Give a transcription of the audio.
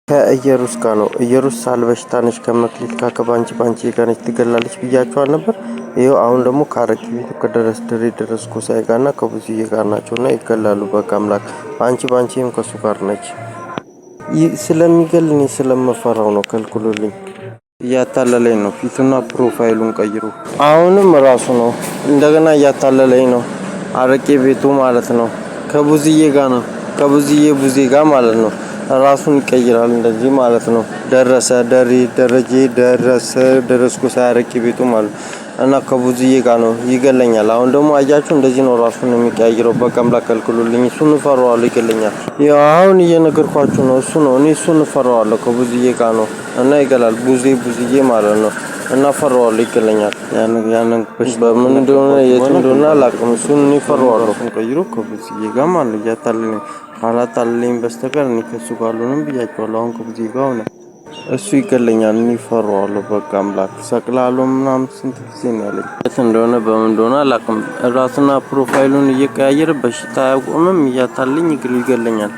ከኢየሩስ ጋር ነው። ኢየሩስ ሳልበሽታ ነች ከመክሊት ጋር ከባንቺ ጋር ነች ትገላለች ብያቸዋል ነበር። ይኸው አሁን ደግሞ ከአረቂ ቤቱ ከደረስ ድሬ ደረስ ጎሳዬ ጋርና ከብዙዬ ጋር ናቸውና ይገላሉ። በቃ አምላክ ባንቺም ከሱ ጋር ነች። ስለሚገል እኔ ስለምፈራው ነው። ከልክሉልኝ። እያታለለኝ ነው። ፊቱና ፕሮፋይሉን ቀይሩ። አሁንም ራሱ ነው እንደገና እያታለለኝ ነው። አረቄ ቤቱ ማለት ነው። ከብዙዬ ጋር ነው። ከብዙዬ ጋር ማለት ነው። ራሱን ይቀይራል እንደዚህ ማለት ነው። ደረስኩ ሳያረቂ ቤቱ ማለት እና ከብዙዬ ጋር ነው ይገለኛል። አሁን ደግሞ አያችሁ እንደዚህ ነው ራሱን የሚቀያይረው። በቃ አምላክ ከልክሉልኝ። እሱን እፈራዋለሁ ይገለኛል። ያው አሁን እየነገርኳችሁ ነው። እሱ ነው እኔ እሱን እፈራዋለሁ። ከብዙዬ ጋር ነው እና ይገላል። ብዙዬ ማለት ነው እና እፈራዋለሁ ይገለኛል። ያንን በምን እንደሆነ የት እንደሆነ አላውቅም። እሱን እኔ እፈራዋለሁ። ቀይሮ ከብዙዬ ጋር ማለት እያታለለኝ ካላታለለኝ በስተቀር እኔ ከሱ ጋር አልሆንም ብያቸዋለሁ። አሁን ከብዙዬ ጋር ሆነ እሱ ይገለኛል። እኔ እፈራዋለሁ። በቃ አምላክ ሰቅላለሁ ምናምን ስንት ጊዜ ነው ያለኝ። እንደሆነ በምን እንደሆነ አላውቅም። ራሱና ፕሮፋይሉን እየቀያየረ በሽታ አያቆምም። እያታለለኝ ይገለኛል።